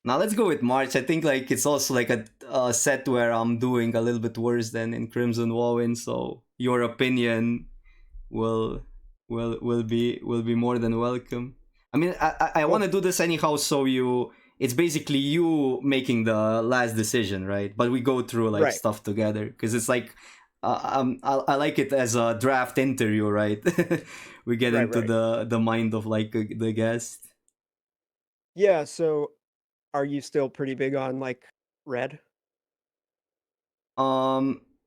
Now let's go with March. I think like it's also like a set where I'm doing a little bit worse than in Crimson Woven. So your opinion will will be more than welcome. I mean, I want Well, to do this anyhow. So it's basically you making the last decision, right? But we go through like right, stuff together because it's like. I like it as a draft interview, right? We get right, into right. the mind of like the guest. Yeah, so are you still pretty big on like red?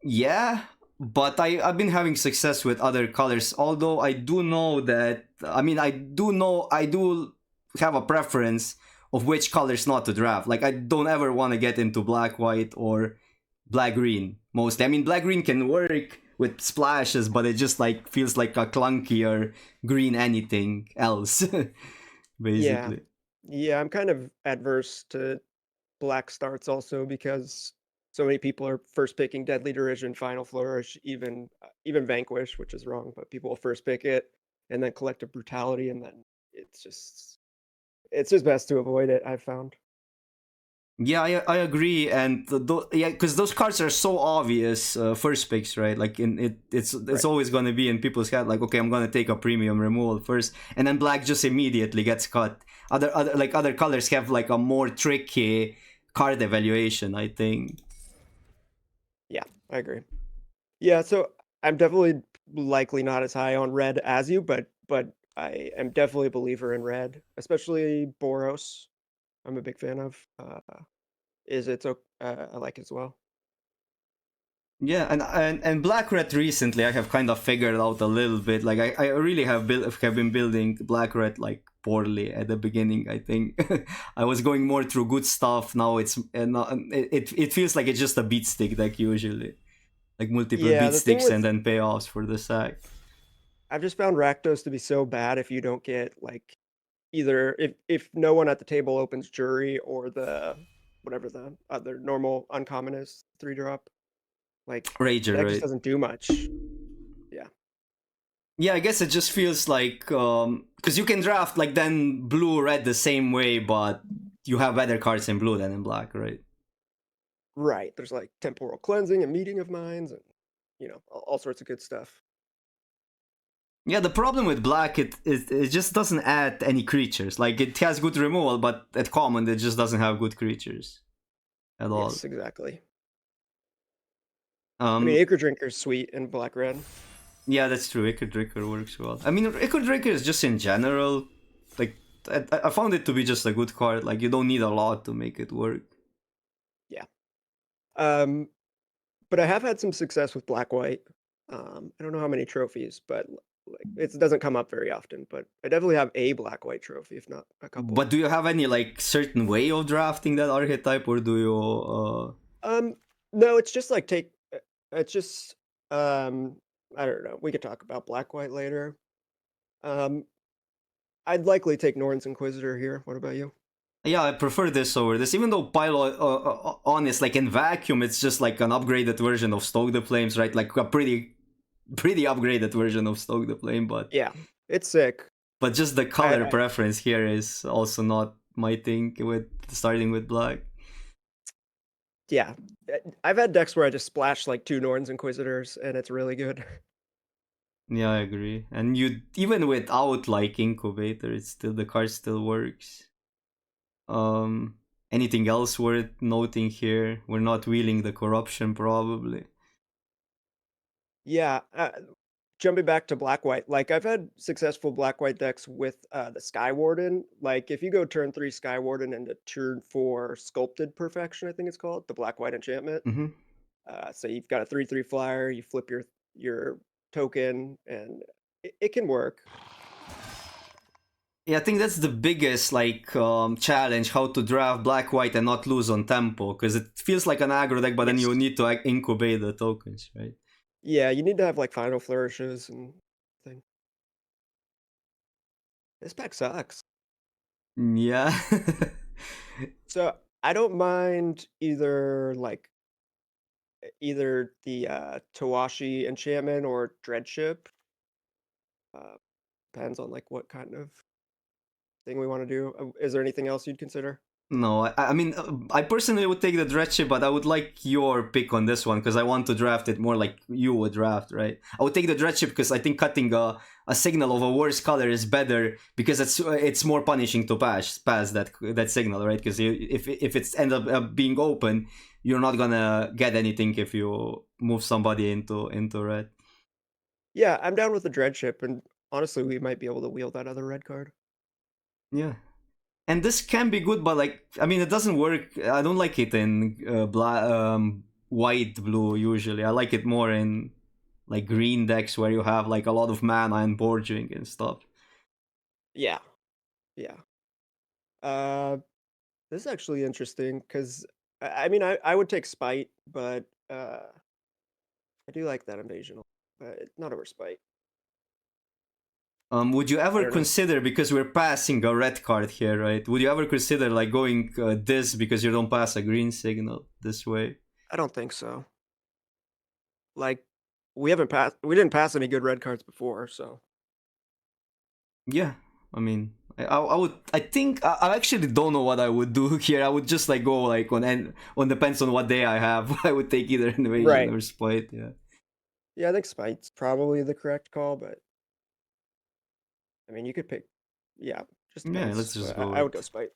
Yeah, but I've been having success with other colors. Although I do know that I do have a preference of which colors not to draft. Like I don't ever want to get into black white or black green. Mostly, I mean black green can work with splashes, but it just like feels like a clunkier green anything else, Yeah. basically. Yeah, I'm kind of adverse to black starts also because so many people are first picking Deadly Derision, Final Flourish, even Vanquish, which is wrong, but people will first pick it and then Collective Brutality, and then it's just it's just best to avoid it, I've found. Yeah, I agree, and yeah, because those cards are so obvious first picks, right? Like it's Right. always going to be in people's head. Like, okay, I'm going to take a premium removal first, and then black just immediately gets cut. Other colors have like a more tricky card evaluation, I think. Yeah, I agree. Yeah, so I'm definitely likely not as high on red as you, but I am definitely a believer in red, especially Boros. I'm a big fan of. Is it's I like it as well. Yeah, and black red recently I have kind of figured out a little bit. Like I really have been building black red like poorly at the beginning. I think I was going more through good stuff. Now it feels like it's just a beat stick deck usually, like multiple Yeah, beat the thing sticks and with then payoffs for the sack. I've just found Rakdos to be so bad if you don't get like either if no one at the table opens Jury or the whatever the other normal uncommon is 3 drop, like the Rager, deck just right? doesn't do much. Yeah. Yeah, I guess it just feels like because you can draft like then blue red the same way, but you have better cards in blue than in black, right? Right. There's like temporal cleansing and meeting of minds and all sorts of good stuff. Yeah, the problem with black, it just doesn't add any creatures. Like it has good removal, but at common it just doesn't have good creatures at all. Yes, exactly. I mean, Um, Acre Drinker's sweet in black red. yeah, that's true. Echo Draker works well. I mean, Echo Draker is just in general, like I found it to be just a good card. Like you don't need a lot to make it work. Yeah. Um, but I have had some success with black white. I don't know how many trophies, but like it doesn't come up very often. But I definitely have a black white trophy, if not a couple. But do you have any like certain way of drafting that archetype, or do you? Um, no, it's just like it's just I don't know. We could talk about black white later. Um, I'd likely take Norn's Inquisitor here. What about you? Yeah, I prefer this over this. Even though Pilo, honest, like in vacuum, it's just like an upgraded version of Stoke the Flames, right? Like a pretty upgraded version of Stoke the Flame, Yeah, it's sick. but just the I, color I preference here is also not my thing with starting with black. yeah, I've had decks where I just splash like 2 Norn's Inquisitors, and it's really good. Yeah, I agree. And you even without like incubator, it's still the card still works. Um, anything else worth noting here? We're not wheeling the corruption probably. Yeah, jumping back to black white, like I've had successful black white decks with the Sky Warden. Like if you go turn 3 Sky Warden into turn 4 Sculpted Perfection, I think it's called the black white enchantment. Mm-hmm. So you've got a 3/3 flyer, you flip your token, and it can work. Yeah, I think that's the biggest like challenge: how to draft black white and not lose on tempo, because it feels like an aggro deck, but then you Yes. need to like, incubate the tokens, right? Yeah, you need to have like final flourishes and thing. This pack sucks. Yeah. So I don't mind either the Tawashi enchantment or Dreadship. Uh, depends on like what kind of thing we want to do. Is there anything else you'd consider? No, I mean, I personally would take the Dreadship, but I would like your pick on this one because I want to draft it more like you would draft, right? I would take the Dreadship because I think cutting a signal of a worse color is better because it's more punishing to pass that signal, right? Because if it's end up being open, you're not gonna get anything if you move somebody into red. Yeah, I'm down with the Dreadship, and honestly, we might be able to wield that other red card. Yeah. And this can be good, but like, I mean, it doesn't work. I don't like it in white blue usually. I like it more in like green decks where you have like a lot of mana and bordering and stuff. Yeah, yeah. Uh, this is actually interesting because I mean, I would take Spite, but I do like that invasion, but not over Spite. Would you I ever don't know. consider, because we're passing a red card here, right? Would you ever consider like going this because you don't pass a green signal this way? I don't think so. Like, we didn't pass any good red cards before, so Yeah, I mean, I would. I think I actually don't know what I would do here. I would just like go like on depends on what day I have. I would take either invasion right. or spite. Yeah. Yeah, I think Spite's probably the correct call, but I mean, you could pick. Yeah, just Yeah, let's depends. just But go I would go with. Spite.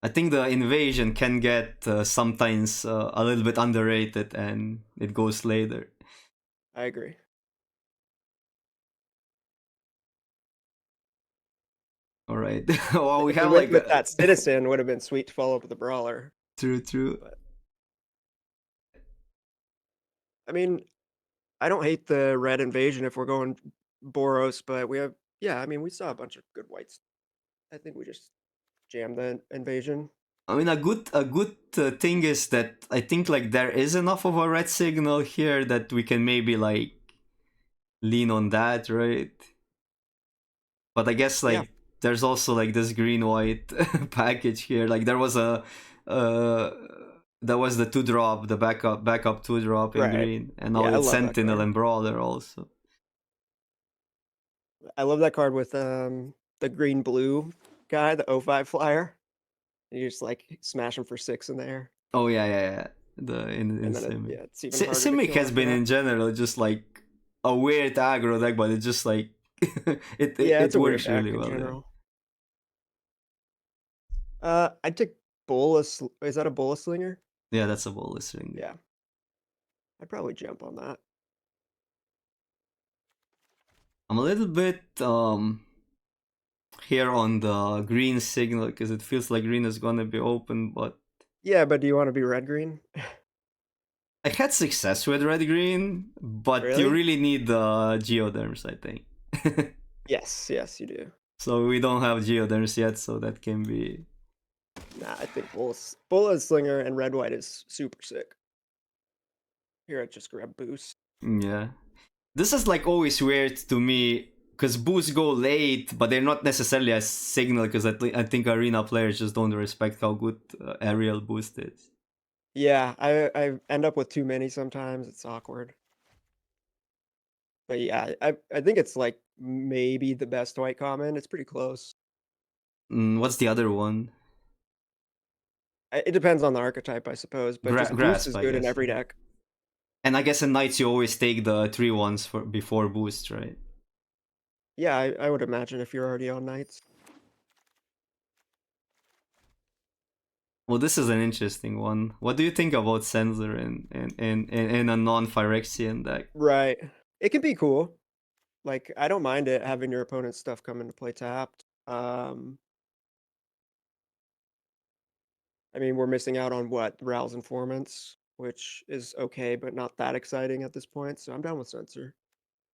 I think the invasion can get sometimes a little bit underrated, and it goes later. I agree. All right. Well, we If we have went like with that Citizen, would have been sweet to follow up with the Brawler. true. But I mean, I don't hate the red invasion if we're going Boros, but we have. Yeah, I mean, we saw a bunch of good whites. I think we just jammed the invasion. I mean, a good thing is that I think like there is enough of a red signal here that we can maybe like lean on that, right? But I guess Yeah, like there's also like this green white package here. Like uh there was the 2-drop, the backup 2-drop in right. green, and now Yeah, I it's love that Sentinel card. and Brawler also. I love that card with the green blue guy, the O5 flyer. You just like smash him for 6 in there, Oh yeah. The in and then Simic. it's even harder to Simic kill has after been that. in general just like a weird aggro deck, but it just like Yeah, it's it a weird works deck really in well. Yeah. general. I'd take Is that a Bola Slinger? Yeah, that's a bonus ring. Yeah, I'd probably jump on that. I'm a little bit here on the green signal because it feels like green is gonna be open, but Yeah, but do you want to be red green? I had success with red green, but you Really? really need the geoderms, I think. Yes, yes, you do. So we don't have geoderms yet, so that can be. Nah, I think Bola Slinger and red white is super sick. Here, I just grab boost. Yeah. This is like always weird to me because boosts go late, but they're not necessarily a signal because I think arena players just don't respect how good aerial boost is. Yeah, I end up with too many sometimes. It's awkward. But yeah, I think it's like maybe the best white common. It's pretty close. What's the other one? It depends on the archetype, I suppose, but just boost Grasp, is I good in guess. every deck. And I guess in knights you always take the 3 ones for before boost, right? Yeah, I would imagine if you're already on knights. Well, this is an interesting one. What do you think about Sensor in a non-Phyrexian deck? Right. It can be cool. Like, I don't mind it having your opponent's stuff come into play tapped. I mean, we're missing out on what? Ral's Informants, which is okay, but not that exciting at this point. So I'm down with Censor.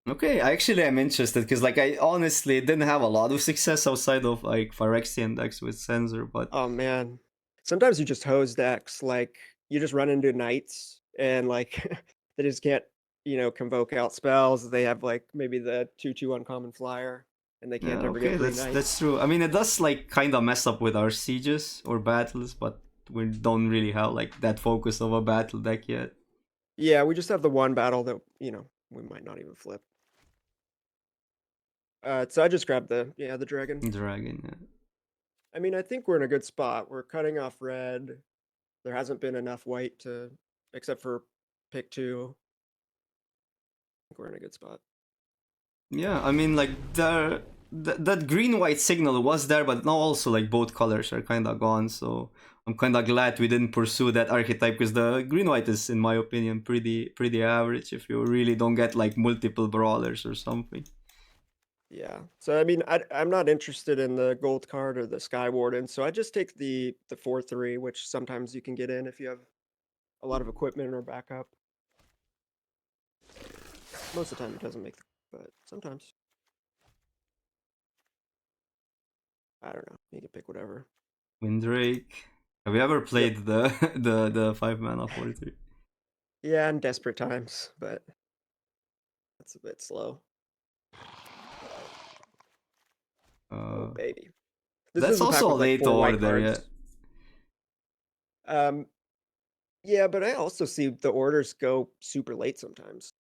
Okay, actually I'm interested because like I honestly didn't have a lot of success outside of like Phyrexian decks with Sensor, but Oh man. Sometimes you just hose decks, like you just run into knights and like they just can't, convoke out spells. They have like maybe the 2/2 uncommon flyer and they can't yeah, ever get okay, green that's knights. true. I mean, it does like kind of mess up with our sieges or battles, but we don't really have like that focus of a battle deck yet. Yeah, we just have the one battle that, we might not even flip. So I just grabbed the dragon. Dragon, yeah. I mean, I think we're in a good spot. We're cutting off red. There hasn't been enough white to, except for pick 2. I think we're in a good spot. Yeah, I mean, like that green-white signal was there, but now also like both colors are kind of gone. So I'm kind of glad we didn't pursue that archetype because the green-white is, in my opinion, pretty average if you really don't get like multiple brawlers or something. Yeah. So I mean, I'm not interested in the gold card or the Sky Warden, so I just take the 4/3, which sometimes you can get in if you have a lot of equipment or backup. Most of the time it doesn't make, but sometimes. I don't know. You can pick whatever. Windrake. Have you ever Yep. played the the 5-mana 4/3? Yeah, in desperate times, but that's a bit slow. Oh baby. This That's is a pack also a with like late 4 white order, yeah. cards. Yeah, but I also see the orders go super late sometimes.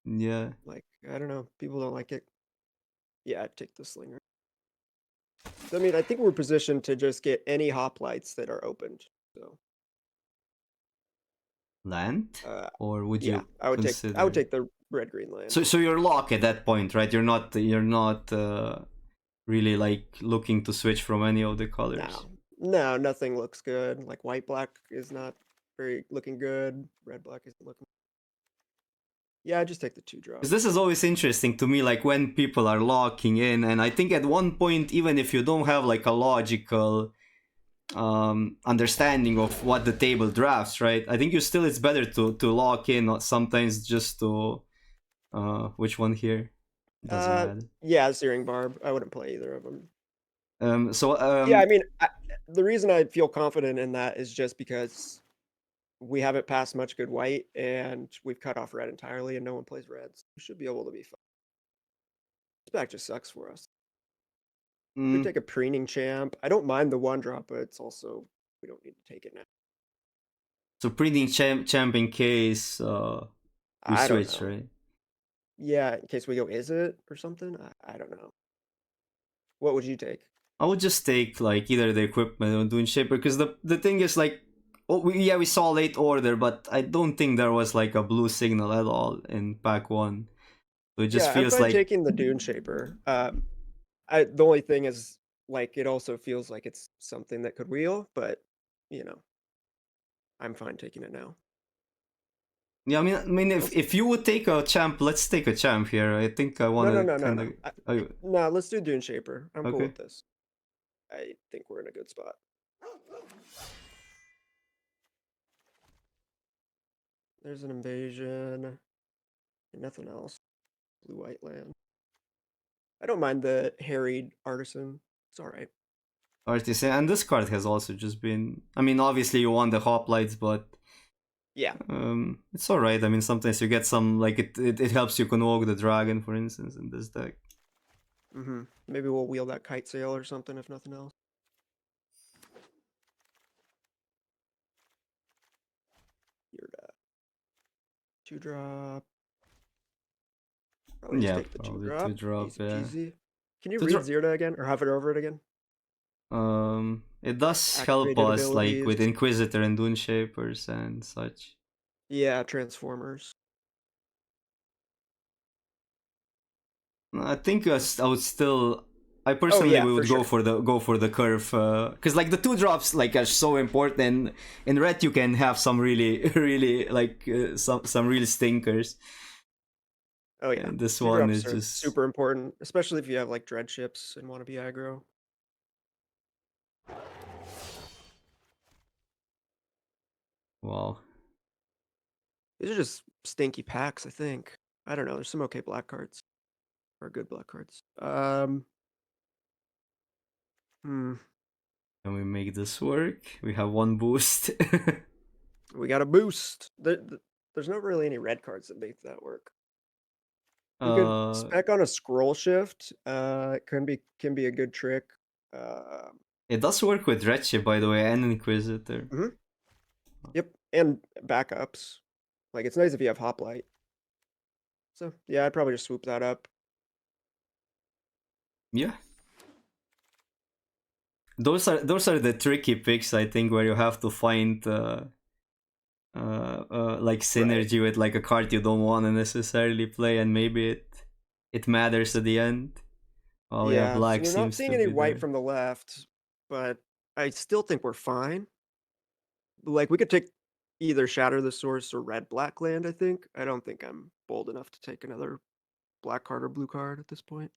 Yeah. Like, I don't know, people don't like it. Yeah, I'd take the slinger. So, I mean, I think we're positioned to just get any hoplites that are opened. So, Land? Or would yeah, you I would consider? take the red green land. So you're locked at that point, right? You're not really like looking to switch from any of the colors. No, nothing looks good. Like white black is not very looking good. Red black isn't looking. Yeah, I just take the 2 drop. Because this is always interesting to me, like when people are locking in, and I think at one point, even if you don't have like a logical understanding of what the table drafts, right? I think it's better to lock in sometimes just to which one here doesn't matter. Yeah, Searing Barb. I wouldn't play either of them. So Yeah, I mean, the reason I feel confident in that is just because we haven't passed much good white, and we've cut off red entirely, and no one plays reds. We should be able to be fine. This back just sucks for us. Could take a preening champ. I don't mind the 1-drop, but it's also we don't need to take it now. so printing champ in case we I don't switch, know. right? Yeah, in case we go, is it or something? I don't know. What would you take? I would just take like either the equipment or Dune Shaper because the thing is like, oh, we saw late order, but I don't think there was like a blue signal at all in pack 1. So it just Yeah, I'm feels fine like, taking the Dune Shaper. The only thing is, like, it also feels like it's something that could wheel, but you know, I'm fine taking it now. yeah. I mean, if you would take a champ, let's take a champ here. I think I want to kind of. No, let's do Dune Shaper. I'm cool Okay. with this. I think we're in a good spot. There's an invasion. And nothing else. Blue-white land. I don't mind the harried artisan. It's all right. Artisan, and this card has also just been. I mean, obviously you want the hoplites, but Yeah. it's all right. I mean, sometimes you get some like it helps you convoke the dragon, for instance, in this deck. Maybe we'll wheel that kite sail or something, if nothing else. You're that 2-drop. Probably just Yeah, take the probably 2-drop. 2-drop. Easy Yeah. peasy. Can you read Zirda again or hover over it again? It does help Activated us like abilities. with Inquisitor and Dune Shapers and such. Yeah, Transformers. I think I would still. I Oh personally yeah, we for would sure. go for the curve because like the 2-drops like are so important. In red you can have some really really like some real stinkers. Oh yeah, And this one 2-drops is are just super important, especially if you have like dread ships and want to be aggro. wow. These are just stinky packs, I think. I don't know. There's some okay black cards or good black cards. Hmm. Can we make this work? We have one boost. We got a boost. There's not really any red cards that make that work. We could spec on a scroll shift. It can be a good trick. It does work with Redshift, by the way, and Inquisitor. Yep, and backups. Like it's nice if you have hoplite. So yeah, I'd probably just swoop that up. Yeah. those are the tricky picks, I think, where you have to find like synergy with like a card you don't want to necessarily play, and maybe it matters at the end. Oh yeah, Yeah, so black we're not seems seeing to any be white there. from the left, but I still think we're fine. Like, we could take either Shatter the Source or red black land, I think. I don't think I'm bold enough to take another black card or blue card at this point.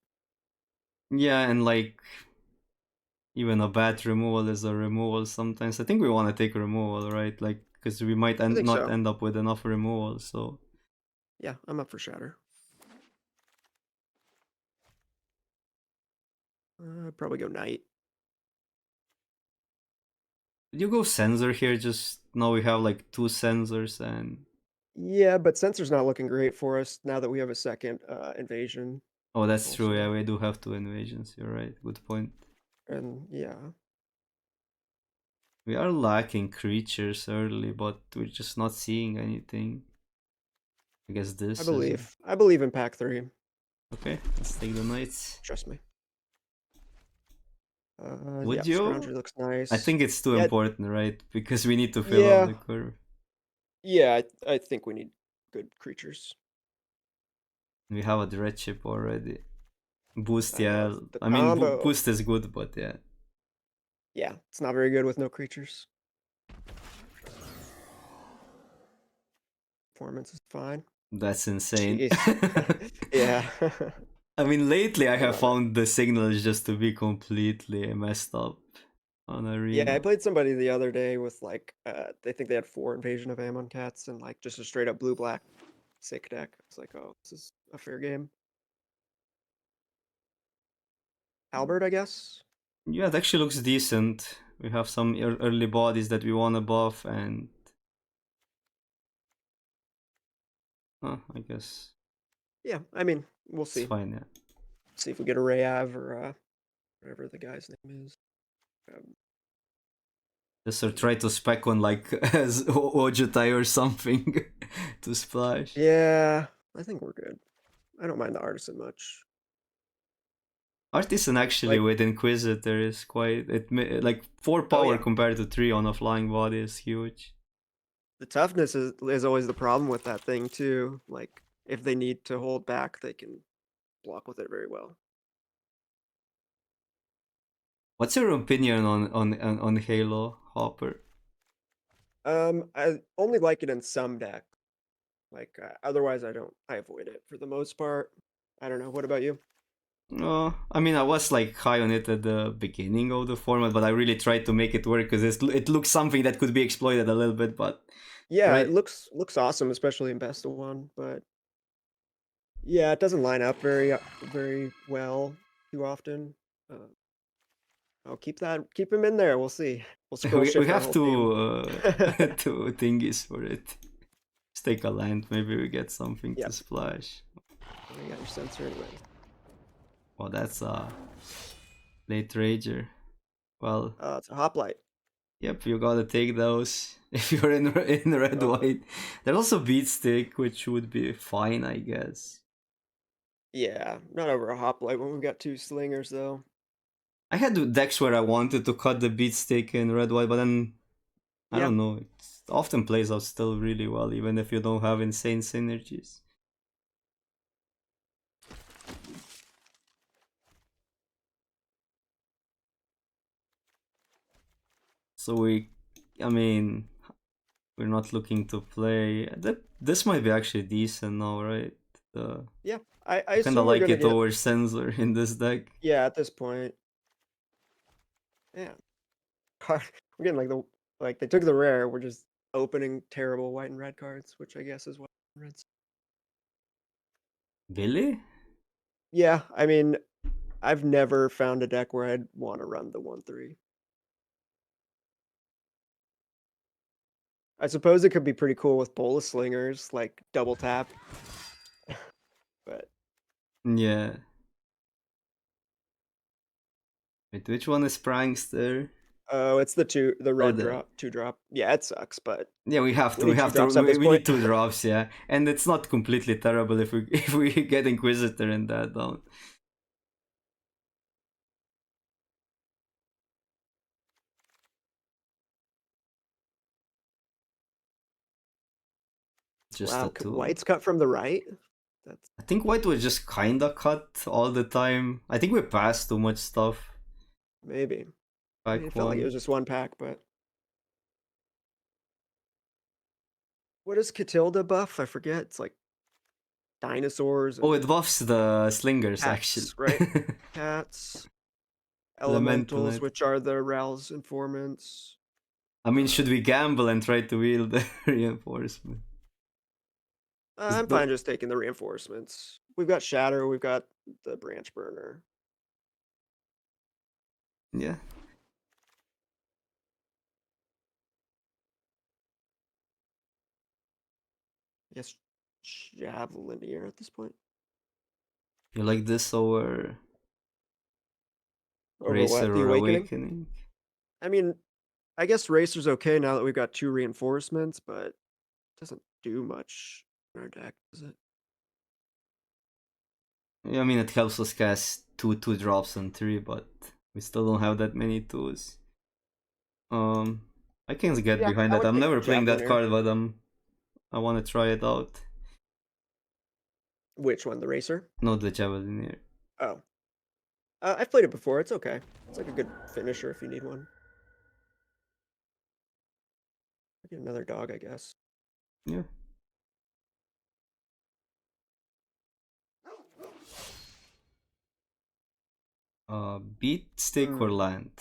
Yeah, and like even a bat removal is a removal sometimes. I think we want to take removal, right? Like, because we might I think not so. end up with enough removal, so. Yeah, I'm up for Shatter. Probably go Knight. Did you go sensor here? Just now we have like 2 sensors and. Yeah, but Censor's not looking great for us now that we have a second invasion Oh, that's true. Yeah, also. we do have 2 invasions. You're right. Good point. And yeah, We are lacking creatures early, but we're just not seeing anything. I guess I this is believe. I believe in pack 3. okay. Let's take the knights. Trust me. Yeah, Would you? Scrounger looks I nice. think it's too Yeah, important, right? Because we need to fill up yeah, the curve. yeah. I think we need good creatures. We have a dread chip already. Boost, I know yeah. the I mean, combo. boost is good, but yeah, Yeah, it's not very good with no creatures. Performance is fine. that's insane. Jeez. Yeah. I mean, lately I I have love it. found the signals just to be completely messed up on Yeah, I Arena. played somebody the other day with like they think they had 4 Invasion of Ammon Cats and like just a straight up blue black sick deck. I was like, oh, this is a fair game. Albert, I guess. Yeah, it actually looks decent. We have some early bodies that we want to buff, and I guess Yeah, I mean, we'll it's see. fine. Yeah. See if we get a Rayav or whatever the guy's name is. Just or try to spec on like as Ojutai or something to splash. Yeah, I think we're good. I don't mind the artisan much. Artisan actually Like, with Inquisitor is quite like 4 power oh yeah, compared to 3 on a flying body is huge. the toughness is always the problem with that thing too. Like, if they need to hold back, they can block with it very well. What's your opinion on Halo Hopper? I only like it in some decks. Like, otherwise, I avoid it for the most part. I don't know. What about you? I mean, I was like high on it at the beginning of the format, but I really tried to make it work because it looks something that could be exploited a little bit. But Yeah, it right, looks awesome, especially in best of one. But yeah, it doesn't line up very well too often. Uh, I'll keep him in there. We'll see. We'll scroll we shift our have whole team. to thingies for it. Let's take a land. Maybe we get something to Yep. splash. Oh, you got your sensor anyway. Oh, that's a late rager. Well, It's a hoplite. yep, you gotta take those if you're in red Oh, white. There's also beat stick, which would be fine, I guess. yeah, not over a hoplite when we've got 2 slingers though. I had decks where I wanted to cut the beat stick in red white, but then I Yeah, don't know. It often plays out still really well, even if you don't have insane synergies. So I mean, we're not looking to play. This might be actually decent now, right? yeah. I Kind of assume we're like gonna it get, over sensor in this deck. yeah, at this point. Yeah, we're getting like they took the rare. We're just opening terrible white and red cards, which I guess is what reds. Really? Yeah, I mean, I've never found a deck where I'd want to run the 1/3. I suppose it could be pretty cool with Bola Slingers, like double tap, but Yeah. Wait, which one is Prankster? oh, it's the Oh, red the drop, 2 drop. Yeah, it sucks, but yeah, we have we to, we need 2 have to, drops at this we need point. 2 drops, yeah, and it's not completely terrible if we if we get Inquisitor in that down. Just Wow, a 2. white's cut from the right? That's I think white was just kinda cut all the time. I think we passed too much stuff. maybe. I mean, Back it felt like it one. was just one pack, but what does Catilda buff? I forget. It's like dinosaurs Oh, and it buffs the slingers actually. cats, right? Cats, Elemental elementals, Knight. which are the Ral's informants. I mean, should we gamble and try to wield the reinforcement? I'm fine just taking the reinforcements. We've got Shatter, we've got the Branch Burner. Yeah. I guess Javelin here at this point. You like this over Over what? Racer The or Awakening? Awakening? I mean, I guess Racer's okay now that we've got 2 reinforcements, but it doesn't do much in our deck, does it? Yeah, I mean, it helps us cast 2 drops and 3, but we still don't have that many 2s. I can get Yeah, behind I that. would I'm take never playing Javelin that here. card, but I want to try it out. Which one? The Racer? Not the Javelin here. Oh. I've played it before. It's okay. It's like a good finisher if you need one. Get another dog, I guess. Yeah. Beat, stick, or land?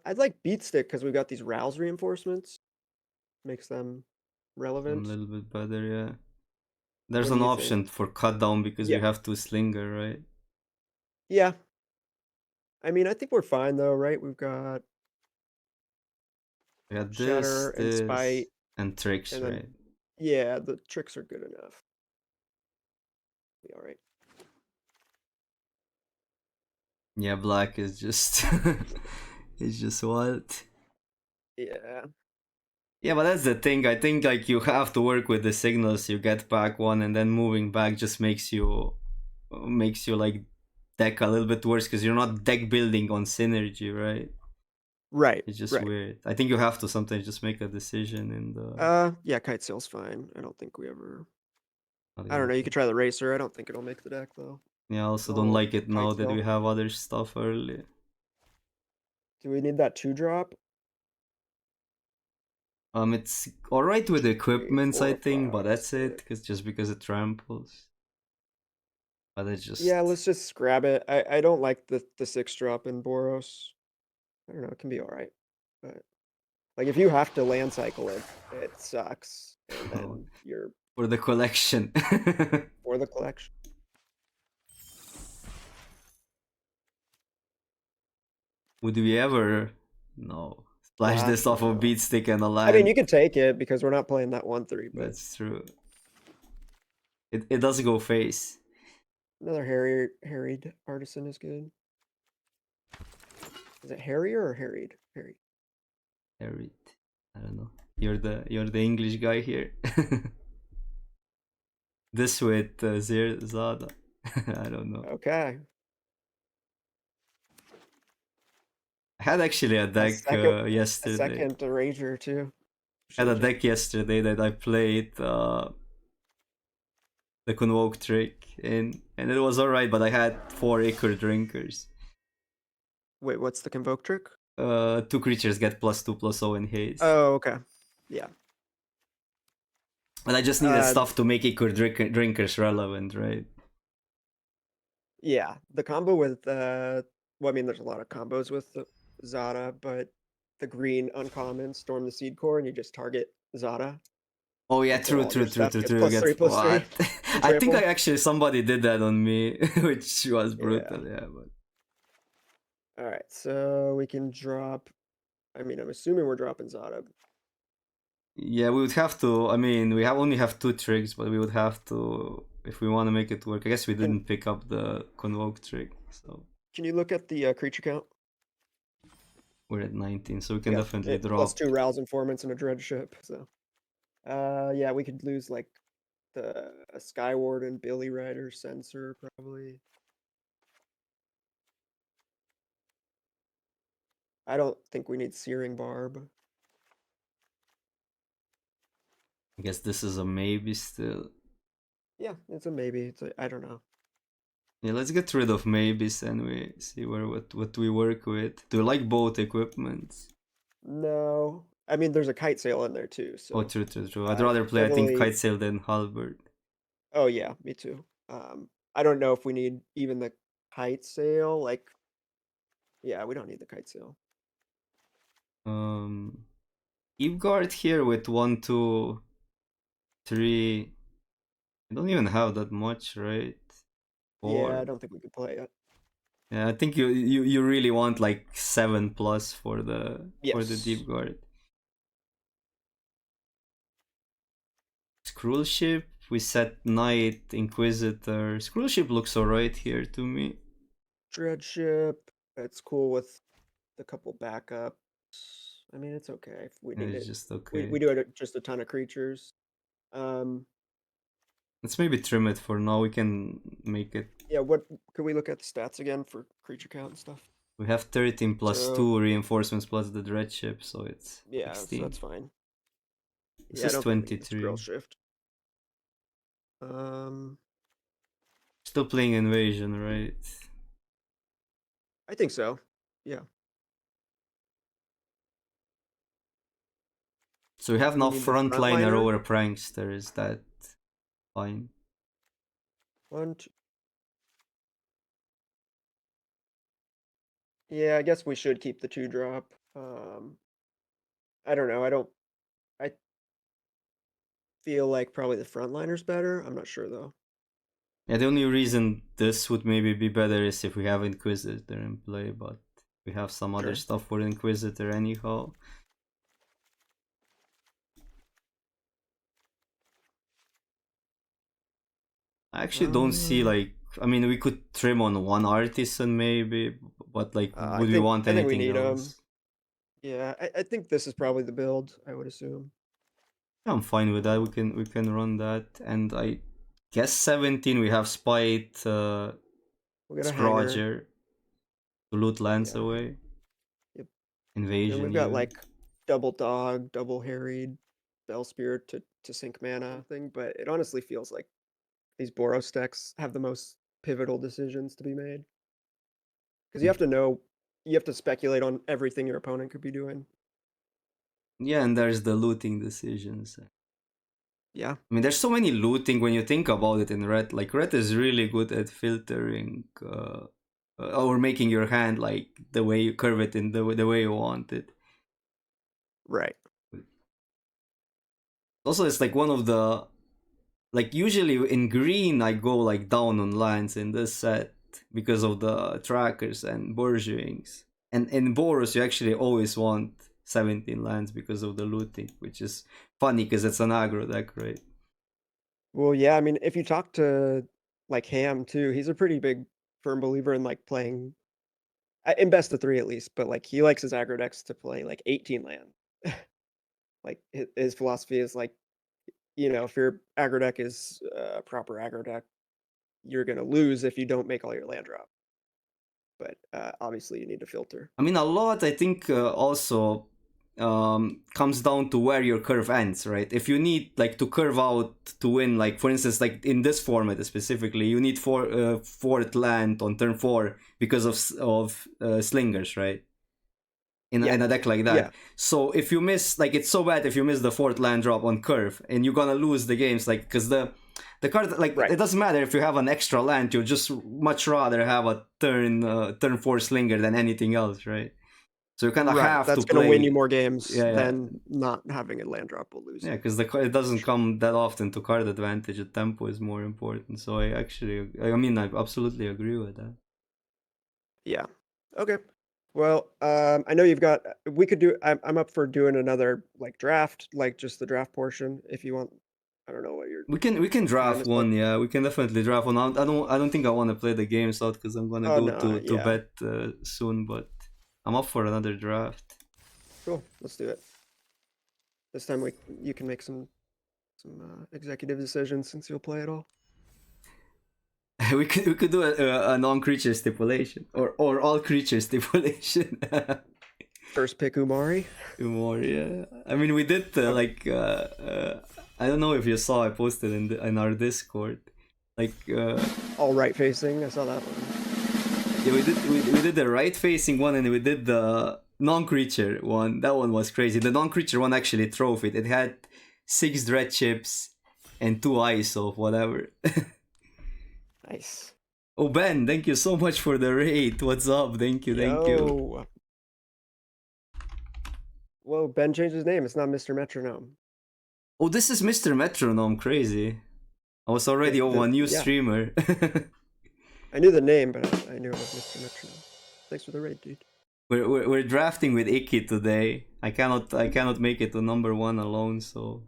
I'd like Beat Stick because we got these Rouse reinforcements. Makes them A relevant. little bit better, yeah. There's What do an you option think? for cut down because we Yeah. have 2 slinger, right? Yeah. I mean, I think we're fine though, right? We've got We got Shatter and this, Spite, and tricks, and then right? yeah, the tricks are good enough. Be all right. Yeah, black is just it's just wild. Yeah. Yeah, but that's the thing. I think like you have to work with the signals. You get back one, and then moving back just makes you like deck a little bit worse because you're not deck building on synergy, right? Right. It's just Right. weird. I think you have to sometimes just make a decision in the. Yeah, Kite Sail's fine. I don't think we ever. Not I don't gonna know. You play. could try the Racer. I don't think it'll make the deck though. Yeah, I also don't Oh, like it now Kite that we Sail. have other stuff early. Do we need that 2-drop? It's alright with 3, equipments, I 4, think, but 5, that's it. 6. Cause just because it tramples. But it's Yeah, just let's just grab it. I don't like the 6-drop in Boros. I don't know. It can be all right, but like if you have to land cycle it, it sucks, and then you're for the collection. for the collection. Would we ever no splash Splash, this off of no. beat stick and a I mean, land? you can take it because we're not playing that 1/3, but That's true. It does go face. another harried artisan is good. Is it harrier or harried? Harried. Harried. I don't know. You're the English guy here. This with Zada. I don't know. Okay. I had actually a A deck second, a yesterday. second Rager too. I had a Should've deck yesterday that I played the Convoke trick in, and it was alright, but I had 4 Ichor Drinkers. Wait, what's the convoke trick? 2 creatures get +2/+0 in haste. Oh, okay. Yeah. But I just needed stuff to make Ichor Drinkers relevant, right? Yeah. The combo with well, I mean, there's a lot of combos with the Zada, but the green uncommon Storm the Seed Core, and you just target Zada, Oh yeah, and so true, all true, your true, stuff true, gets true. Get +3/+3 what? to I think trample. somebody did that on me, which was Yeah. brutal. Yeah, but All right, so we can drop. I mean, I'm assuming we're dropping Zada. yeah, we would have to. I mean, we only have 2 tricks, but we would have to if we want to make it work. I guess we Can didn't pick up the Convoke trick, so Can you look at the creature count? we're at 19, so we We can got definitely it drop. +2 Rouse Informants and a Dread Ship. So, yeah, we could lose like a Skyward and Billy Rider Sensor probably. I don't think we need Searing Barb. I guess this is a maybe still. Yeah, it's a maybe. I don't know. Yeah, let's get rid of maybes and we see what we work with. Do you like both equipments? No, I mean there's a kite sail in there too, Oh, so true. I'd rather play, I think, definitely. kite sail than halberd. Oh yeah, me too. I don't know if we need even the kite sail. Like, yeah, we don't need the kite sail. Keep guard here with 1, 2, 3. I don't even have that much, right? Yeah, I 4. don't think we could play it. Yeah, I think you really want like 7 plus for the Yes. deep guard. Scroll ship. We set knight, inquisitor. Scroll ship looks alright here to me. Dreadship. It's cool with the couple backups. I mean, it's okay if we Yeah, need it's it. just We okay. we do it just a ton of creatures. Um, Let's maybe trim it for now. We can make it. yeah. What could we look at the stats again for creature count and stuff? We have 13 plus So 2 reinforcements plus the dread ship, so it's yeah, so 16. that's fine. This Yeah, I is don't think we need a scroll 23. shift. Um, Still playing invasion, right? I think so. Yeah. So we have We now need the frontliner frontliner. over prankster. Is that fine? One, two. Yeah, I guess we should keep the 2-drop. I don't know. I feel like probably the frontliner's better. I'm not sure though. Yeah, the only reason this would maybe be better is if we have Inquisitor in play, but we have some other Sure. stuff for Inquisitor anyhow. I actually don't see Uh, like, I mean, we could trim on one artisan maybe, but like, I would we think want I think we anything need them. else? Yeah, I think this is probably the build, I would assume. I'm fine with that. We can run that, and I guess 17 we have Spite, We got a hanger. Scrogger to loot lands Yeah. away. Yep. And Invasion we've got even. like double dog, double harried, bell spear to sink mana thing, but it honestly feels like these Boros decks have the most pivotal decisions to be made. Because you have to speculate on everything your opponent could be doing. Yeah, and there's the looting decisions. Yeah. I mean, there's so many looting when you think about it in red. Like red is really good at filtering or making your hand like the way you curve it in the way you want it. Right. Also, it's like one of the like usually in green I go like down on lands in this set because of the trackers and bourgeoings. And in Boros you actually always want 17 lands because of the looting, which is funny because it's an aggro deck, right? Well, yeah, I mean, if you talk to like Ham too, he's a pretty big firm believer in like playing in best of 3 at least, but like he likes his aggro decks to play like 18 land. Like his philosophy is like, if your aggro deck is a proper aggro deck, you're gonna lose if you don't make all your land drop. But obviously, you need to filter. I mean, a lot, I think, also comes down to where your curve ends, right? If you need like to curve out to win, like for instance, like in this format specifically, you need fourth land on turn 4 because of slingers, right? Yeah, In a deck like yeah, that. So if you miss, like it's so bad if you miss the fourth land drop on curve, and you're gonna lose the games, like because the card, like right, it doesn't matter if you have an extra land, you'll just much rather have a turn 4 slinger than anything else, right? So you kind of right. have to That's gonna win you play, more games yeah, than not having a land drop will lose yeah, you. because it doesn't Sure. come that often to card advantage. The tempo is more important. So I mean, I absolutely agree with that. Yeah. Okay. Well, I know you've got. We could do. I'm up for doing another like draft, like just the draft portion, if you want. I don't know what your We can time draft is like. one, yeah. We can definitely draft one. I don't think I want to play the games out because I'm gonna Oh go no, to yeah. bed soon. But I'm up for another draft. Cool. Let's do it. This time you can make some executive decisions since you'll play it all. we could do a non-creature stipulation or all creature stipulation. First pick Umari. More, yeah. I mean, we did Okay. like I don't know if you saw. I posted in our Discord. Like, All right facing. I saw that one. yeah, we did the right facing one, and we did the non-creature one. That one was crazy. The non-creature one actually trophied. It had 6 dread chips and 2 ice of whatever. Nice. Oh, Ben, thank you so much for the raid. What's up? Thank you, thank you. Yo. Whoa, Ben changed his name. It's not Mr. Metronome. Oh, this is Mr. Metronome. Crazy. I was already a new Yeah. streamer. I knew the name, but I knew it was Mr. Metronome. Thanks for the raid, dude. We're drafting with Icky today. I cannot make it to number 1 alone. So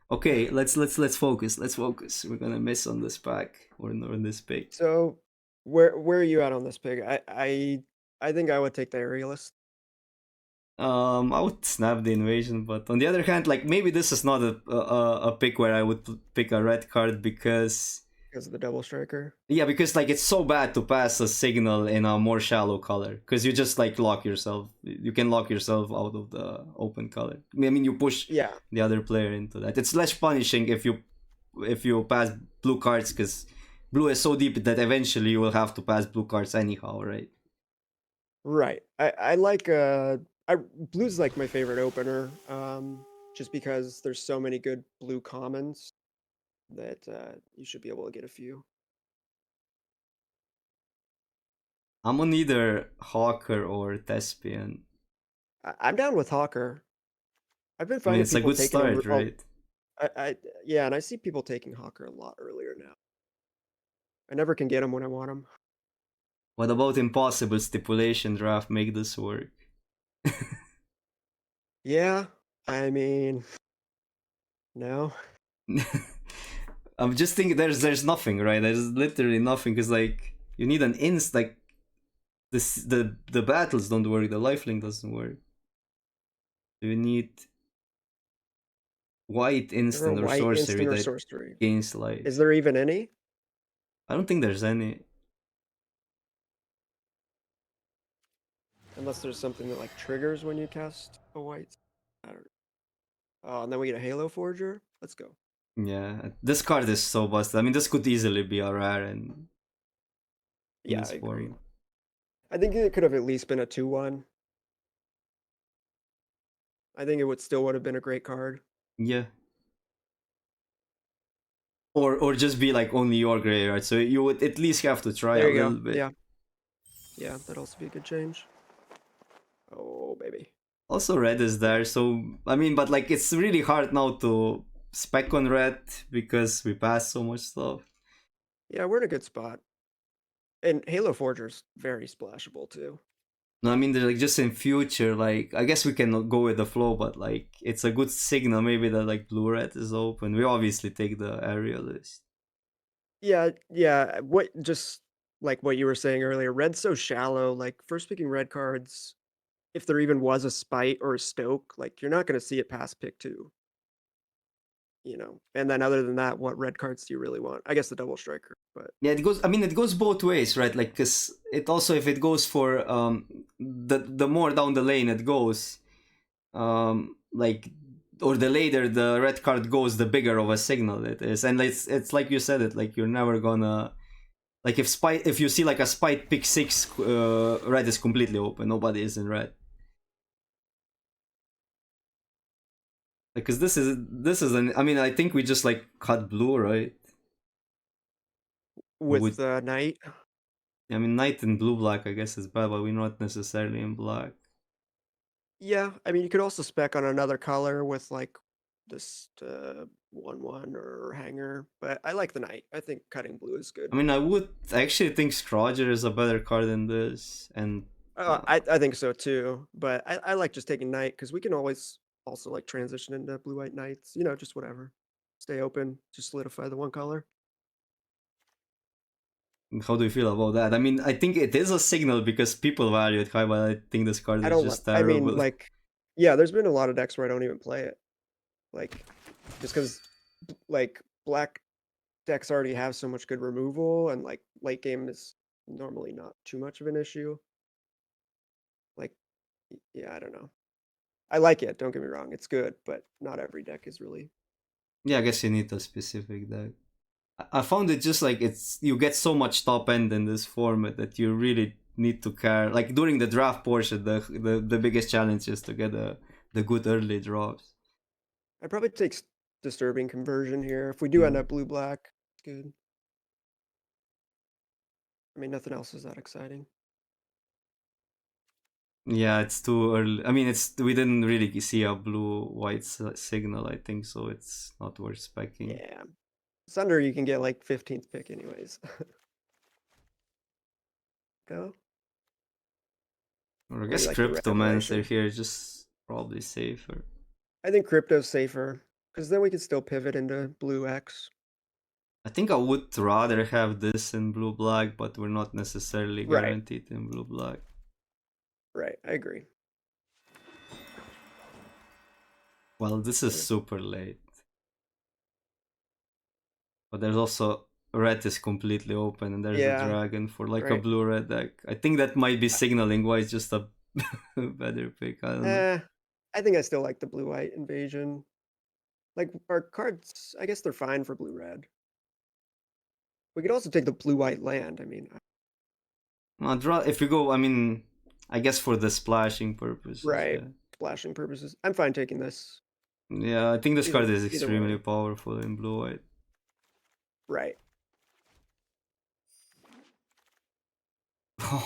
okay, let's focus. Let's focus. We're gonna miss on this pack or on this pick. So, where are you at on this pick? I think I would take the aerialist. I would snap the invasion, but on the other hand, like maybe this is not a pick where I would pick a red card because of the double striker. yeah, because like it's so bad to pass a signal in a more shallow color because you just like lock yourself. You can lock yourself out of the open color. I mean, you push the other player into that. It's less punishing if you pass blue cards because blue is so deep that eventually you will have to pass blue cards anyhow, right? Right. I like blue's like my favorite opener. Just because there's so many good blue commons that you should be able to get a few. I'm on either Hawker or Thespian. I'm down with Hawker. I've been I mean, finding it's a people good taking start, right? yeah, and I see people taking Hawker a lot earlier now. I never can get them when I want them. What about impossible stipulation draft? Make this work. Yeah, I mean, no. I'm just thinking there's nothing, right? There's literally nothing because like you need an inst like the battles don't work, the lifelink doesn't work. You need white There are instant or white sorcery instant or that sorcery. gains life. Is there even any? I don't think there's any. Unless there's something that like triggers when you cast a white. I don't know. Oh, and then we get a Halo Forger. Let's go. Yeah, this card is so busted. I mean, this could easily be a rare in Yeah, this I agree. form. I think it could have at least been a 2/1. I think it would have been a great card. Yeah. Or just be like only your graveyard, so you would at least have to try There a you little go. bit. Yeah. Yeah, that'd also be a good change. Oh, baby. Also, red is there, so I mean, but like it's really hard now to spec on red because we pass so much stuff. Yeah, we're in a good spot. And Halo Forger's very splashable too. No, I mean, they're like just in future, like I guess we can go with the flow, but like it's a good signal maybe that like blue red is open. We obviously take the aerialist. Yeah. What just like what you were saying earlier, red's so shallow. Like first picking red cards, if there even was a spite or a stoke, like you're not going to see it past pick 2. And then other than that, what red cards do you really want? I guess the double striker, but Yeah, it goes. I mean, it goes both ways, right? Like, cause it also if it goes for the more down the lane it goes, like or the later the red card goes, the bigger of a signal it is, and it's like you said it. Like you're never gonna like if you see like a spite pick 6, red is completely open. Nobody is in red. Because this is an. I mean, I think we just like cut blue, right? with Knight. I mean, knight in blue black, I guess is bad, but we're not necessarily in black. Yeah, I mean, you could also spec on another color with like this 1/1 or hanger, but I like the Knight. I think cutting blue is good. I mean, I actually think Scrogger is a better card than this, and I think so too, but I like just taking Knight because we can always also like transition into blue-white Knights, just whatever. Stay open, just solidify the one color. how do you feel about that? I mean, I think it is a signal because people value it high, but I think this card I is don't like, just I mean, terrible. like, yeah, there's been a lot of decks where I don't even play it. Like, just because, like, black decks already have so much good removal, and like late game is normally not too much of an issue. Like, yeah, I don't know. I like it, don't get me wrong, it's good, but not every deck is really Yeah, I guess you need a specific deck. I found it just like you get so much top end in this format that you really need to care. Like during the draft portion, the biggest challenge is to get the good early drops. I'd probably take Disturbing Conversion here. If we do end Mm. up blue-black, good. I mean, nothing else is that exciting. Yeah, it's too early. I mean, we didn't really see a blue-white signal, I think, so it's not worth specking. Yeah. Sunder, you can get like 15th pick anyways. Go. Or I Or you guess like the red Cryptomancer evolution? here, just probably safer. I think crypto's safer because then we can still pivot into blue X. I think I would rather have this in blue-black, but we're not necessarily Right. guaranteed in blue-black. Right. I agree. Well, this is super late. But there's also red is completely open and there's a Yeah. dragon for like a Right. blue-red deck. I think that might be signaling why it's just a better pick. I don't know. I think I still like the blue-white invasion. Like our cards, I guess they're fine for blue-red. We could also take the blue-white land. I mean, If you go, I mean, I guess for the splashing purposes, right. yeah. Splashing purposes. I'm fine taking this. Yeah, I think this card is Either extremely way. powerful in blue-white. Right.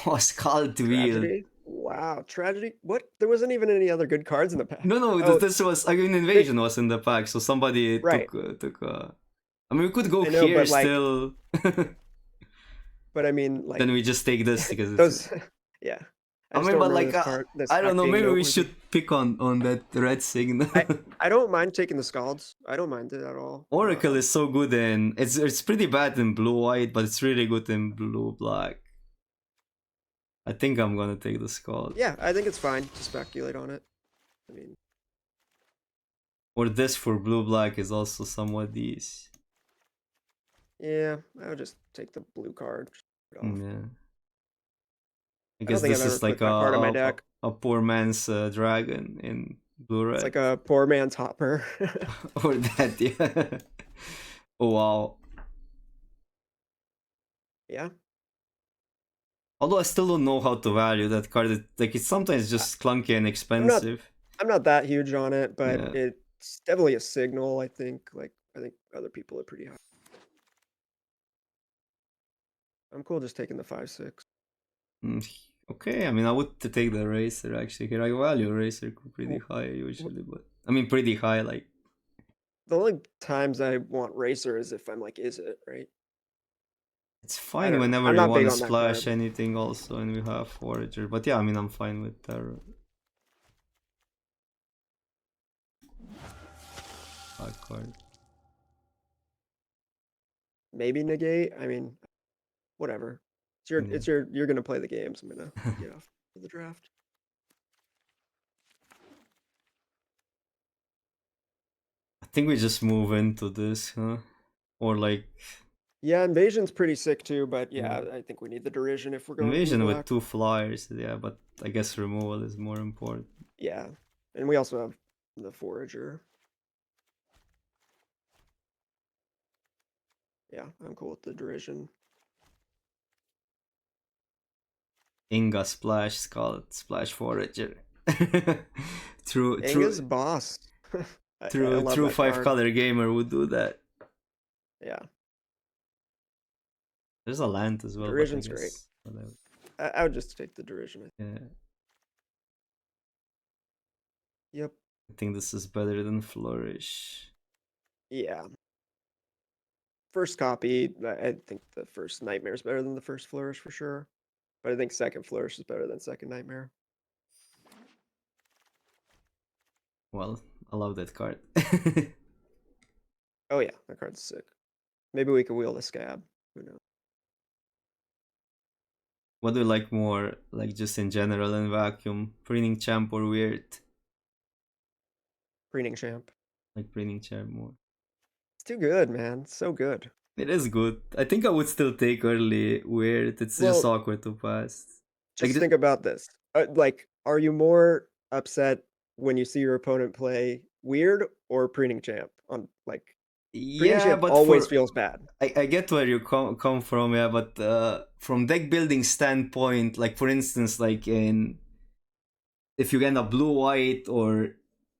Oh, Scald Wheel. Tragedy? Wow, tragedy? What? There wasn't even any other good cards in the pack. No, Oh, this was, I mean, Invasion was in the pack, so somebody right. took I mean, we could go I know, here but like, still. but I mean, like, Then we just take this because it's. those, yeah. I I just mean, don't but remember like, this card, this I don't pack know. being Maybe we noteworthy. should pick on that red signal. I don't mind taking the Scalds. I don't mind it at all. Oracle is so good in it's pretty bad in blue white, but it's really good in blue black. I think I'm gonna take the Scald. Yeah, I think it's fine to speculate on it. I mean, Or this for blue black is also somewhat these. yeah, I would just take the blue card. Put it off. Yeah. I I don't guess think I've this ever is like put that card on my deck. a poor man's dragon in blue It's red. like a poor man's hopper. Or that, yeah. Oh wow. Yeah. Although I still don't know how to value that card. Like it's sometimes just clunky and expensive. I'm not that huge on it, but Yeah. it's definitely a signal, I think. Like, I think other people are pretty high. I'm cool just taking the 5/6. Okay, I mean, I would take the racer actually. Here I value racer pretty high usually, but I mean, pretty high. Like The only times I want Racer is if I'm like, is it, right? it's I fine don't know. whenever I'm you not want big to on that splash card. anything also, and we have forager. But yeah, I mean, I'm fine with terror. Black card. Maybe negate. I mean, whatever. Yeah. You're gonna play the games. I'm gonna get off to the draft. I think we just move into this, huh? Or like Yeah, Invasion's pretty sick too, but yeah, I think we need the Derision if we're going invasion with blue-black. 2 flyers. Yeah, but I guess removal is more important. Yeah, and we also have the Forager. Yeah, I'm cool with the Derision. Inga splash Scald splash forager. Inga's boss. I love true that 5 card. color gamer would do that. Yeah. There's a land as well, Derision's but I great. guess whatever. I would just take the Derision. Yeah. Yep. I think this is better than Flourish. Yeah. First copy, I think the first Nightmare is better than the first Flourish for sure. But I think second Flourish is better than second Nightmare. Well, I love that card. Oh yeah, that card's sick. Maybe we can wield a Scab. Who knows? What do you like more? Like just in general and vacuum? Preening Champ or Weird? Preening Champ. Like Preening Champ more. It's too good, man. It's so good. It is good. I think I would still take early Weird. It's just awkward to pass. Just Like think about this. Like, are you more upset when you see your opponent play Weird or Preening Champ on like Green Yeah, chip but always for feels bad. I get where you come from, yeah, but from deck building standpoint, like for instance, like in if you get a blue white or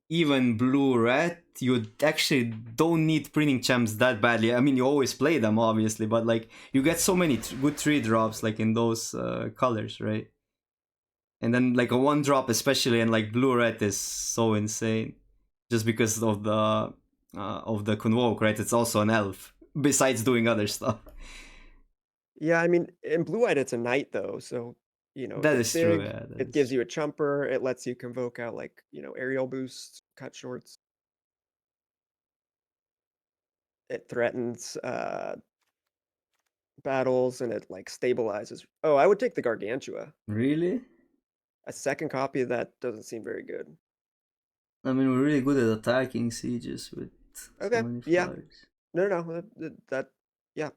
even blue red, you actually don't need printing champs that badly. I mean, you always play them obviously, but like you get so many good 3 drops like in those colors, right? And then like a 1 drop, especially in like blue red, is so insane, just because of the convoke, right? It's also an elf besides doing other stuff. Yeah, I mean, in blue white it's a knight though, so That it's is true. big. Yeah, that It gives is. you a chumper. It lets you convoke out like aerial boost, cut shorts. It threatens battles and it like stabilizes. Oh, I would take the Gargantua. Really? A second copy of that doesn't seem very good. I mean, we're really good at attacking sieges with so Okay, many yeah, flyers. no, yeah.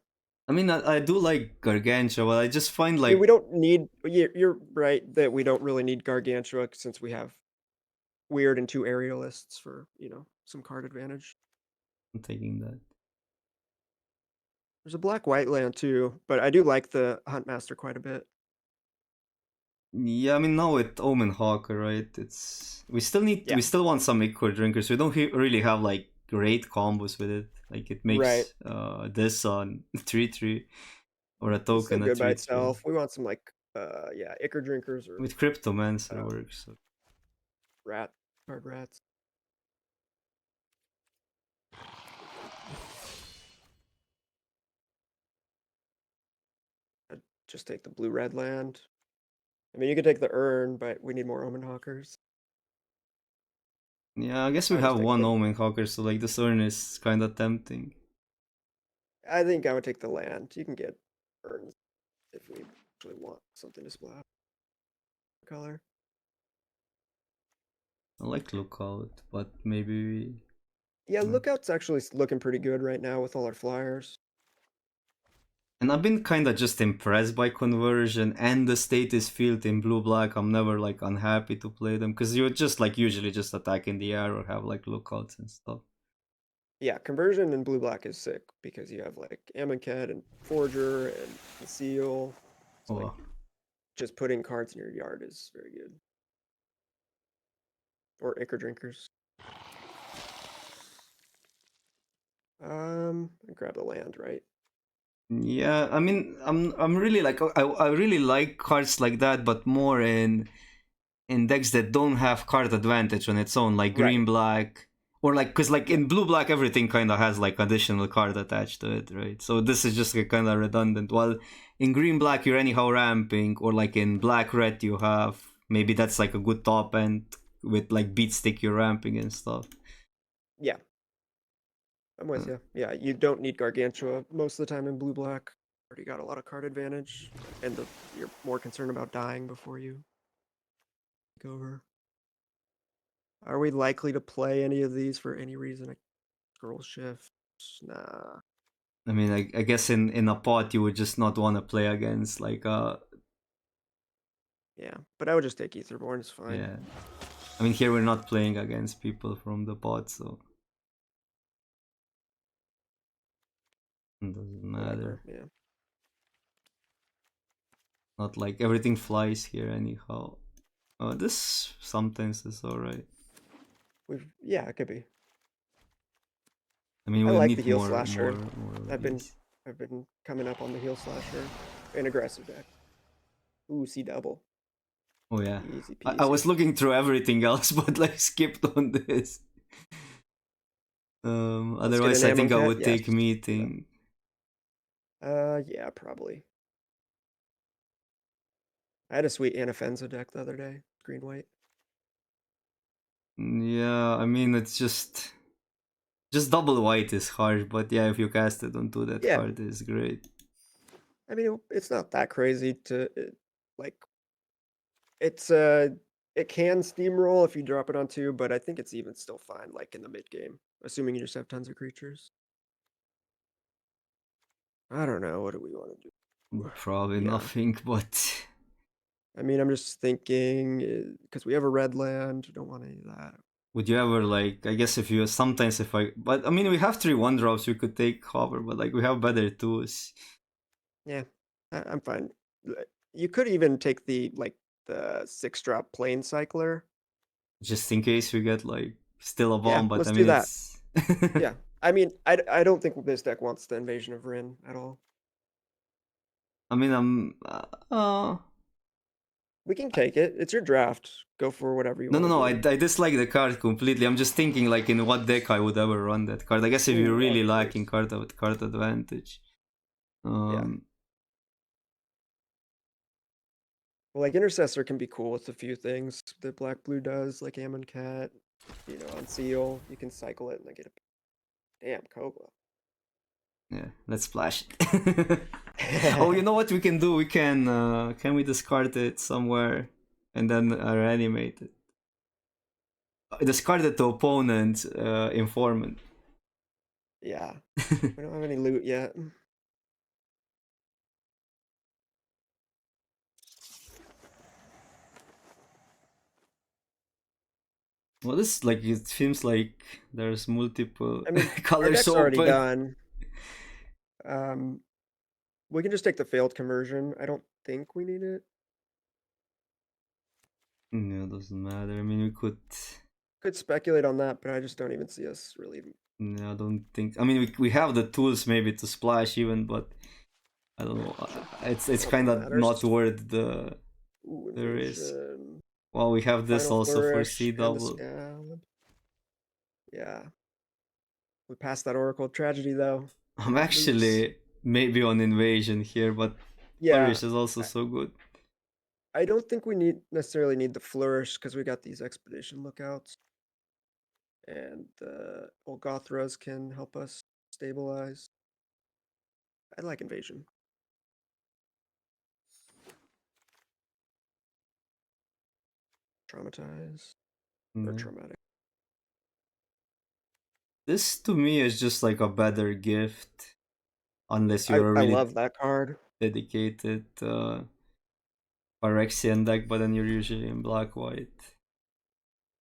I mean, I do like Gargantua, but I just find I mean, we like don't need. You're right that we don't really need Gargantua since we have weird and two aerialists for some card advantage. I'm taking that. There's a black white land too, but I do like the Huntmaster quite a bit. Yeah, I mean now with Omen Hawker, right? It's Yeah, we still want some Ichor drinkers. We don't really have like great combos with it. Like it right. makes this on 3/3 or a It's still token at good by 3/3. itself. We want some like yeah, Ichor drinkers or With Cryptomancer uh, works. So. rat card rats. I'd just take the blue red land. I mean, you could take the urn, but we need more Omen Hawkers. Yeah, I guess we I'll just have take one the. Omen Hawker, so like this turn is kind of tempting. I think I would take the land. You can get urns if we actually want something to splash color. I like Lookout, but maybe Yeah, we... Lookout's actually looking pretty good right now with all our flyers. And I've been kind of just impressed by conversion and the status field in blue black. I'm never like unhappy to play them because you just like usually just attack in the air or have like lookouts and stuff. Yeah, conversion in blue black is sick because you have like Amonkhet and Forger and the Seal. It's like Oh, just putting cards in your yard is very good. Or Ichor drinkers. Grab the land, right? yeah. I mean, I'm really like I really like cards like that, but more in decks that don't have card advantage on its own, like Right. green black, or like because like Yeah. in blue black everything kind of has like additional card attached to it, right? So this is just like, kind of redundant. While in green black you're anyhow ramping, or like in black red you have maybe that's like a good top end with like beat stick you're ramping and stuff. Yeah. I'm with you. Yeah, you don't need Gargantua most of the time in blue black. Already got a lot of card advantage, and you're more concerned about dying before you take over. Are we likely to play any of these for any reason? Scroll shift? Nah. I mean, I guess in a pot you would just not want to play against like Yeah, but I would just take Etherborn. It's fine. yeah. I mean here we're not playing against people from the pot, so it doesn't Whatever. matter. Yeah. Not like everything flies here anyhow. This sometimes is alright. Yeah, it could be. I mean, I we'll like the need heal slasher. more of I've been these. I've been coming up on the heal slasher. An aggressive deck. Ooh, C double. Oh yeah, Easy I was peasy. looking through everything else, but like skipped on this. Let's get an Otherwise, I think I Amonkhet. would Yes. take meeting. Yeah, probably. I had a sweet Anafenza deck the other day. Green white. Yeah, I mean it's just double white is hard, but yeah, if you cast it onto that Yeah, card, is great. I mean it's not that crazy to like it's it can steamroll if you drop it on two, but I think it's even still fine, like in the mid game, assuming you just have tons of creatures. I don't know. What do we want to do? Probably Yeah, nothing, but I mean, I'm just thinking because we have a red land, don't want any of that. Would you ever like? I guess if you sometimes if I, but I mean we have 3 1 drops. We could take cover, but like we have better tools. Yeah, I'm fine. You could even take the 6-drop plane cycler. Just in case we get like still a Yeah, bomb. But let's I do mean that. it's. Yeah, I mean, I don't think this deck wants the Invasion of Rin at all. I mean We can take it. It's your draft. Go for whatever you no, want no, to no. I do. dislike the card completely. I'm just thinking like in what deck I would ever run that card. I guess if you're Ooh, really lacking Archers. card advantage. Yeah. Um, Well, like Intercessor can be cool with a few things that Black Blue does, like Ammon Cat. On Seal, you can cycle it and I get a damn Cobra. yeah, let's splash it. Oh, you know what we can do? We can we discard it somewhere and then reanimate it? Discard it to opponent informant. Yeah. We don't have any loot yet. Well, this like it seems like there's multiple I mean, our colors deck's already open. done. Um, we can just take the failed conversion. I don't think we need it. No, doesn't matter. I mean, we could. Could speculate on that, but I just don't even see us really. No, I don't think. I mean, we have the tools maybe to splash even, but I don't know. It's I don't kind think it of not matters. worth Ooh, the risk. Invasion. Well, we have this Final also for Flourish C and the double. Scab. Yeah. We passed that Oracle of Tragedy though. I'm Lose. actually maybe on invasion here, but Yeah. flourish is also I, so good. I don't think we necessarily need the Flourish because we got these Expedition Lookouts. And the Olgothras can help us stabilize. I like Invasion. Traumatize. Or Yeah. traumatic. This to me is just like a better gift, unless you're a I really love that card. dedicated Phyrexian deck, but then you're usually in black white.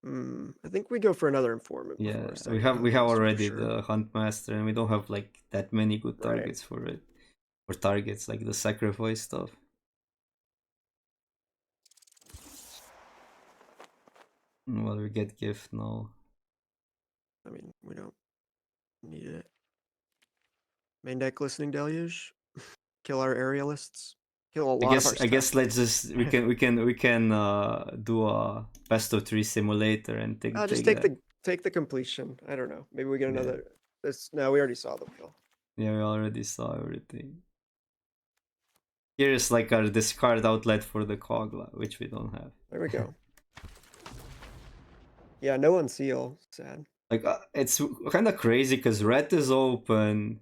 I think we go for another Informant before Yeah, a we second have Huntmaster for already sure. the Hunt Master, and we don't have like that many good Right. targets for it, or targets like the sacrifice stuff. Well, we get gift now. I mean, we don't need it. Main deck Listening Deluge. Kill our aerialists. Kill a lot of our I stuff. guess let's just we can do a best of 3 simulator and Just take that. take the completion. I don't know. Maybe we get Yeah. another. No, we already saw the wheel. Yeah, we already saw everything. Here's like our discard outlet for the Kogla, which we don't have. There we go. Yeah, no unseal. Sad. Like it's kind of crazy because red is open.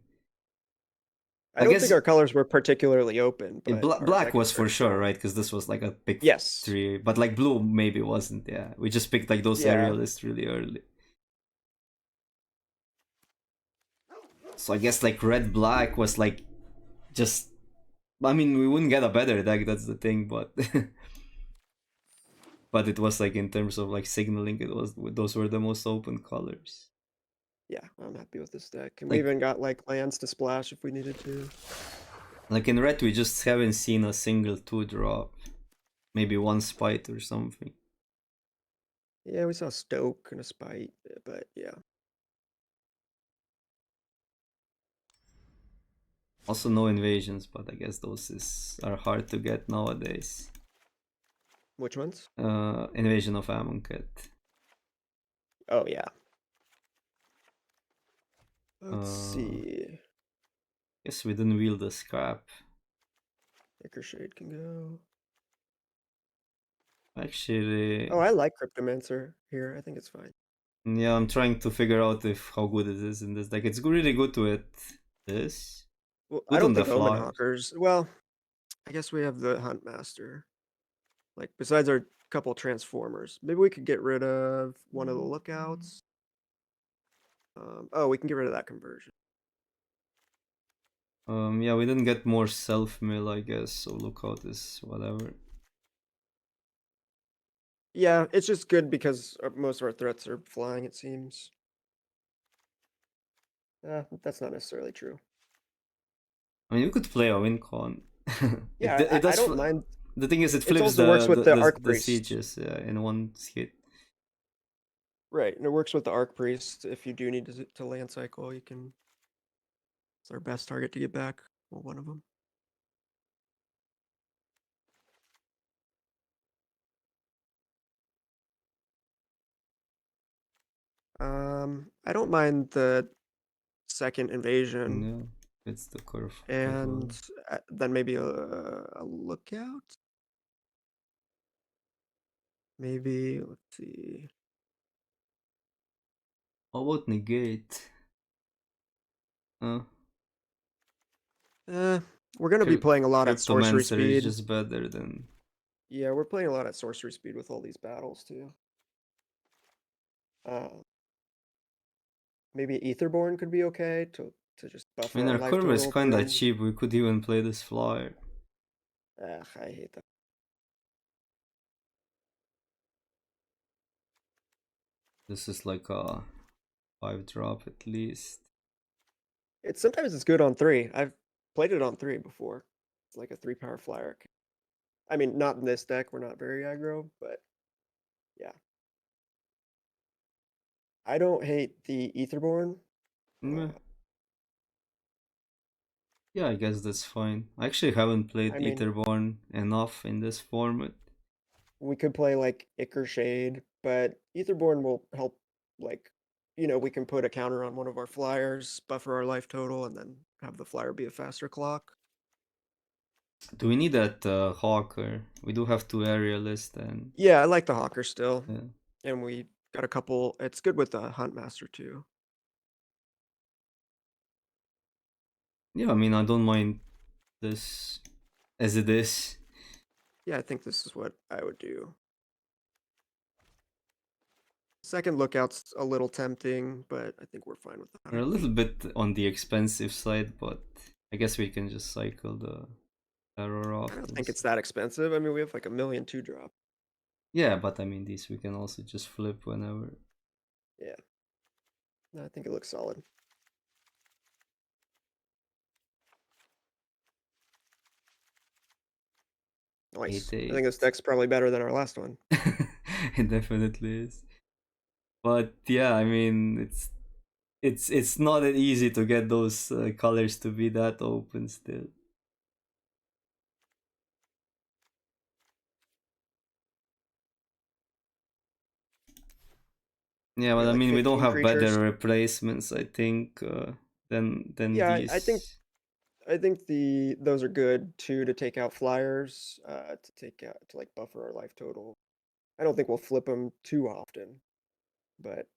I don't think our colors were particularly open, but our black deck is was for very sure, strong. right? Because this was like a pick Yes. 3, but like blue maybe wasn't. Yeah, we just picked like those Yeah. aerialists really early. So I guess like red black was like just. I mean, we wouldn't get a better deck. That's the thing, but but it was like in terms of like signaling, it was those were the most open colors. Yeah, I'm happy with this deck. And we Like even got like lands to splash if we needed to. like in red, we just haven't seen a single 2-drop. Maybe one spite or something. Yeah, we saw Stoke and a Spite, but yeah. Also no invasions, but I guess are hard to get nowadays. Which ones? Invasion of Amonkhet. Oh yeah. Let's see. Guess we didn't wheel the scrap. Shade can go. Actually. Oh, I like Cryptomancer here. I think it's fine. Yeah, I'm trying to figure out how good it is in this deck. It's really good with this. Well, Good I don't on the think Omen fly. Hawkers. Well, I guess we have the Huntmaster. Like besides our couple transformers, maybe we could get rid of one of the lookouts. Oh, we can get rid of that conversion. Yeah, we didn't get more self mill, I guess. So lookout is whatever. Yeah, it's just good because most of our threats are flying, it seems. That's not necessarily true. I mean, you could play a win con. Yeah, It I does. don't mind. The thing is, it It flips also works with the Arc the Priest. sieges in one hit. Right, and it works with the Arc Priest. If you do need to land cycle, you can. It's our best target to get back. Well, one of them. I don't mind the second invasion, Yeah, it's the curve as and well. then maybe a lookout. Maybe let's see. How about negate? Uh, Uh, we're gonna be Crypt- playing a lot at sorcery Cryptomancer is speed. just better than. Yeah, we're playing a lot at sorcery speed with all these battles too. Uh, maybe Etherborn could be okay to just I buffer mean, our our life curve is total, put kinda in. cheap. We could even play this flyer. I hate that. This is like a 5 drop at least. Sometimes it's good on 3. I've played it on 3 before. It's like a 3 power flyer. I mean, not in this deck. We're not very aggro, but yeah. I don't hate the Etherborn. Meh. Uh, Yeah, I guess that's fine. I actually haven't played I mean, Etherborn enough in this format. we could play like Icker Shade, but Etherborn will help. Like, we can put a counter on one of our flyers, buffer our life total, and then have the flyer be a faster clock. Do we need that Hawker? We do have 2 aerialists and Yeah, I like the Hawker still, yeah. and we got a couple. It's good with the Huntmaster too. Yeah, I mean, I don't mind this as it is. Yeah, I think this is what I would do. Second lookout's a little tempting, but I think we're fine without We're a it. little bit on the expensive side, but I guess we can just cycle the terror I off don't think this. it's that expensive. I mean, we have like a million 2 drop. Yeah, but I mean, these we can also just flip whenever. Yeah, no, I think it looks solid. Eight Nice. I think this eight. deck's probably better than our last one. It definitely is. But yeah, I mean, it's not that easy to get those colors to be that open still. Yeah, but Yeah, I like mean, we don't 15 have better creatures. replacements, I think, than Yeah, I think these. I think those are good too to take out flyers, to take out to like buffer our life total. I don't think we'll flip them too often, but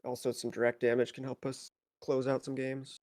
also some direct damage can help us close out some games.